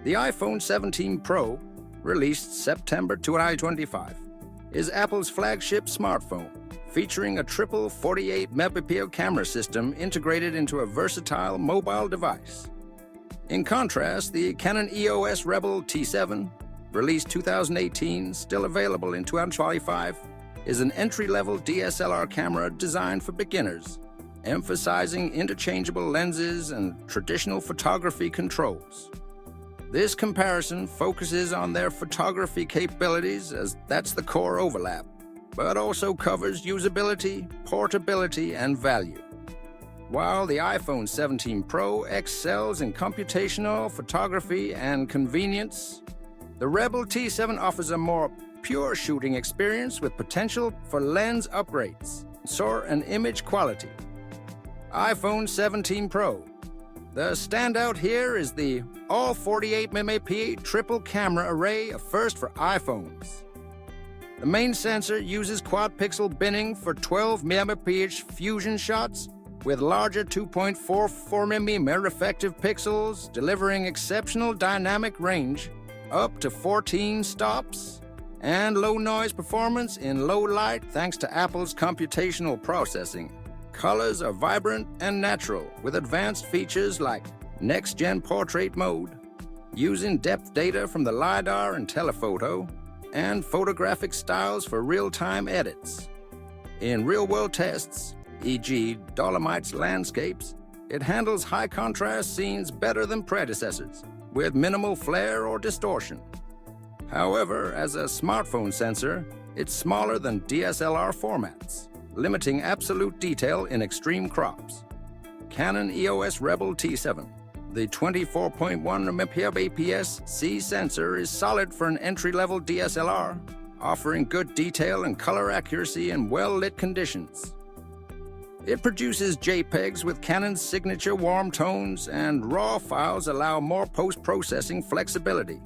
The iPhone 17 Pro, released September 2025, is Apple's flagship smartphone, featuring a triple 48-megapixel camera system integrated into a versatile mobile device. In contrast, the Canon EOS Rebel T7, released 2018, still available in 2025, is an entry-level DSLR camera designed for beginners, emphasizing interchangeable lenses and traditional photography controls. This comparison focuses on their photography capabilities, as that's the core overlap, but also covers usability, portability, and value. While the iPhone 17 Pro excels in computational photography and convenience, the Rebel T7 offers a more pure shooting experience with potential for lens upgrades, sensor and image quality. iPhone 17 Pro. The standout here is the all 48-megapixel triple camera array, a first for iPhones. The main sensor uses quad-pixel binning for 12-megapixel fusion shots with larger 2.44mm reflective pixels, delivering exceptional dynamic range, up to 14 stops, and low noise performance in low light thanks to Apple's computational processing. Colors are vibrant and natural, with advanced features like next-gen portrait mode, using depth data from the LiDAR and telephoto, and photographic styles for real-time edits. In real-world tests, e.g. Dolomites landscapes, it handles high-contrast scenes better than predecessors, with minimal flare or distortion. However, as a smartphone sensor, it's smaller than DSLR formats, limiting absolute detail in extreme crops. Canon EOS Rebel T7. The 24.1 megapixel APS-C sensor is solid for an entry-level DSLR, offering good detail and color accuracy in well-lit conditions. It produces JPEGs with Canon's signature warm tones, and RAW files allow more post-processing flexibility.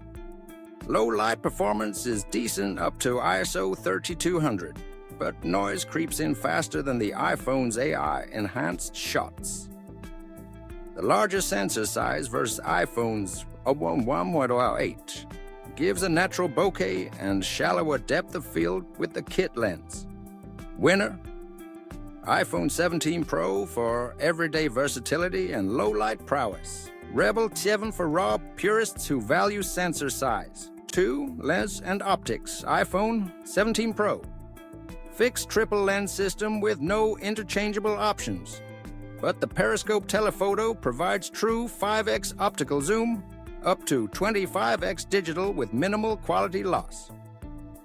Low-light performance is decent up to ISO 3200. But noise creeps in faster than the iPhone's AI-enhanced shots. The larger sensor size versus iPhone's 1.8 gives a natural bokeh and shallower depth of field with the kit lens. Winner: iPhone 17 Pro for everyday versatility and low-light prowess. Rebel T7 for raw purists who value sensor size. 2. Lens and optics. iPhone 17 Pro. Fixed triple lens system with no interchangeable options. But the periscope telephoto provides true 5x optical zoom, up to 25x digital with minimal quality loss.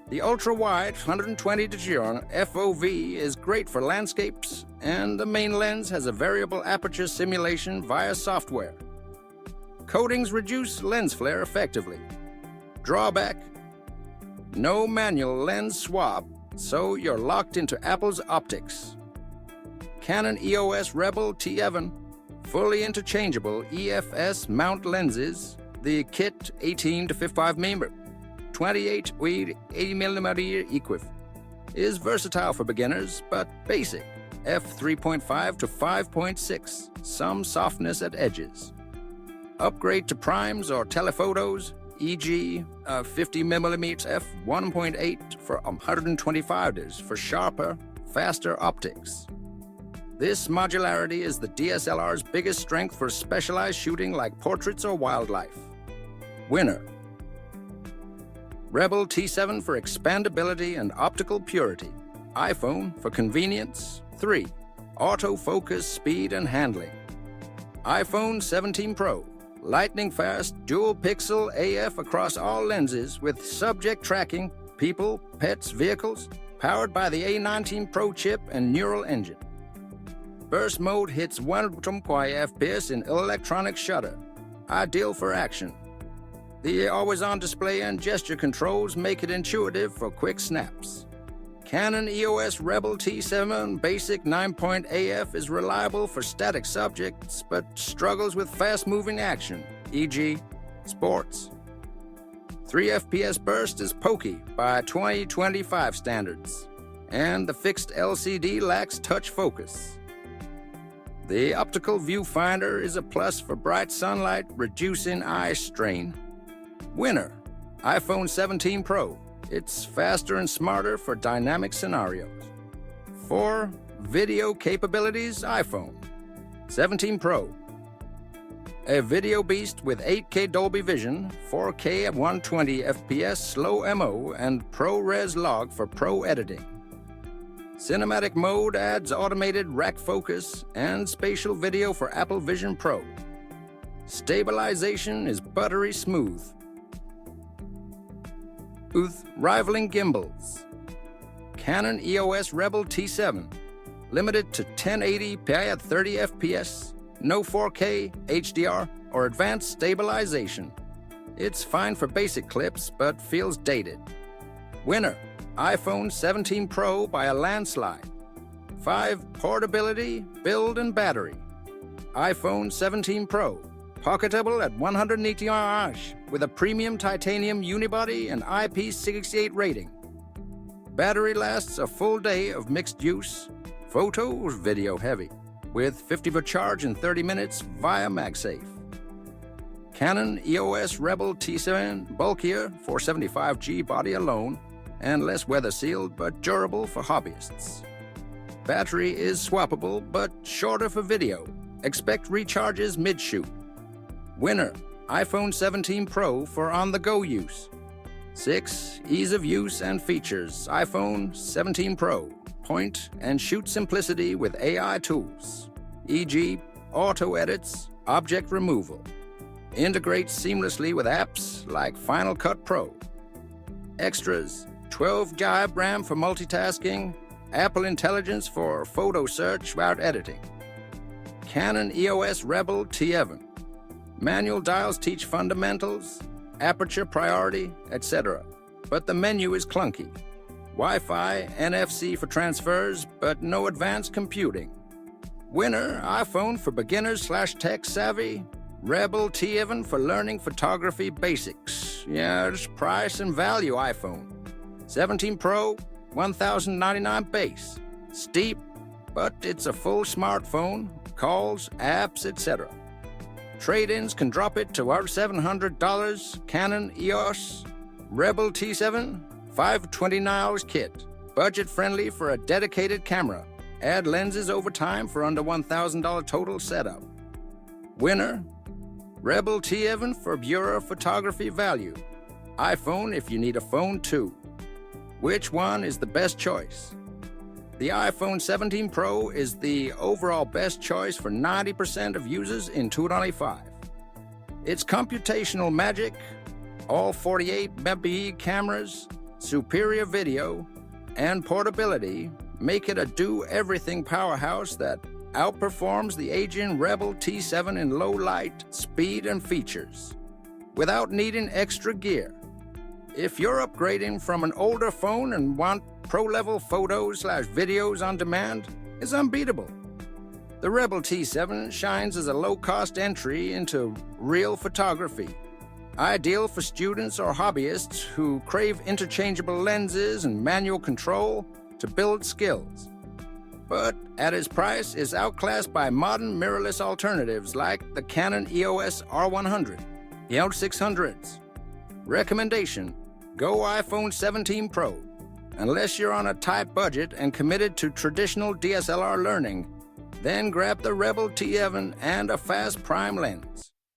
The ultra-wide 120-degree FOV is great for landscapes, and the main lens has a variable aperture simulation via software. Coatings reduce lens flare effectively. Drawback: no manual lens swap, so you're locked into Apple's optics. Canon EOS Rebel T7, fully interchangeable EFS mount lenses, the kit 18 to 55mm, 28 with 80mm equif, is versatile for beginners, but basic, f3.5 to 5.6, some softness at edges. Upgrade to primes or telephotos, e.g. 50mm f1.8 for 125 for sharper, faster optics. This modularity is the DSLR's biggest strength for specialized shooting like portraits or wildlife. Winner: Rebel T7 for expandability and optical purity. iPhone for convenience. 3. Autofocus speed and handling. iPhone 17 Pro. Lightning-fast, dual-pixel AF across all lenses with subject tracking, people, pets, vehicles, powered by the A19 Pro chip and neural engine. Burst mode hits 1.2 FPS in electronic shutter, ideal for action. The always-on display and gesture controls make it intuitive for quick snaps. Canon EOS Rebel T7 Basic 9-point AF is reliable for static subjects, but struggles with fast-moving action, e.g. sports. 3 FPS burst is pokey by 2025 standards, and the fixed LCD lacks touch focus. The optical viewfinder is a plus for bright sunlight, reducing eye strain. Winner, iPhone 17 Pro. It's faster and smarter for dynamic scenarios. 4. Video capabilities iPhone 17 Pro. A video beast with 8K Dolby Vision, 4K at 120 FPS slow MO, and ProRes log for pro editing. Cinematic mode adds automated rack focus and spatial video for Apple Vision Pro. Stabilization is buttery smooth. With rivaling gimbals. Canon EOS Rebel T7, limited to 1080p at 30 FPS, no 4K, HDR, or advanced stabilization. It's fine for basic clips, but feels dated. Winner, iPhone 17 Pro by a landslide. 5. Portability, build, and battery. iPhone 17 Pro, pocketable at 180 mAh with a premium titanium unibody and IP68 rating. Battery lasts a full day of mixed use, photo or video heavy, with 50% charge in 30 minutes via MagSafe. Canon EOS Rebel T7, bulkier, 475G body alone, and less weather-sealed but durable for hobbyists. Battery is swappable but shorter for video. Expect recharges mid-shoot. Winner, iPhone 17 Pro for on-the-go use. 6. Ease of use and features. iPhone 17 Pro. Point and shoot simplicity with AI tools, e.g. auto edits, object removal. Integrates seamlessly with apps like Final Cut Pro. Extras, 12 GB RAM for multitasking, Apple Intelligence for photo search while editing. Canon EOS Rebel T7. Manual dials teach fundamentals, aperture priority, etc. But the menu is clunky. Wi-Fi, NFC for transfers, but no advanced computing. Winner, iPhone for beginners/tech savvy. Rebel T7 for learning photography basics. Yes, price and value iPhone. 17 Pro, $1,099 base. Steep, but it's a full smartphone, calls, apps, etc. Trade-ins can drop it to our $700 Canon EOS Rebel T7 529 kit. Budget-friendly for a dedicated camera. Add lenses over time for under $1,000 total setup. Winner, Rebel T7 for Bureau photography value. iPhone if you need a phone too. Which one is the best choice? The iPhone 17 Pro is the overall best choice for 90% of users in 2025. Its computational magic, all 48 megapixel cameras, superior video, and portability make it a do-everything powerhouse that outperforms the aging Rebel T7 in low light, speed, and features, without needing extra gear. If you're upgrading from an older phone and want pro-level photos/videos on demand, it's unbeatable. The Rebel T7 shines as a low-cost entry into real photography, ideal for students or hobbyists who crave interchangeable lenses and manual control to build skills. But at its price, is outclassed by modern mirrorless alternatives like the Canon EOS R100, the L600s. Recommendation: go iPhone 17 Pro. Unless you're on a tight budget and committed to traditional DSLR learning, then grab the Rebel T7 and a fast prime lens.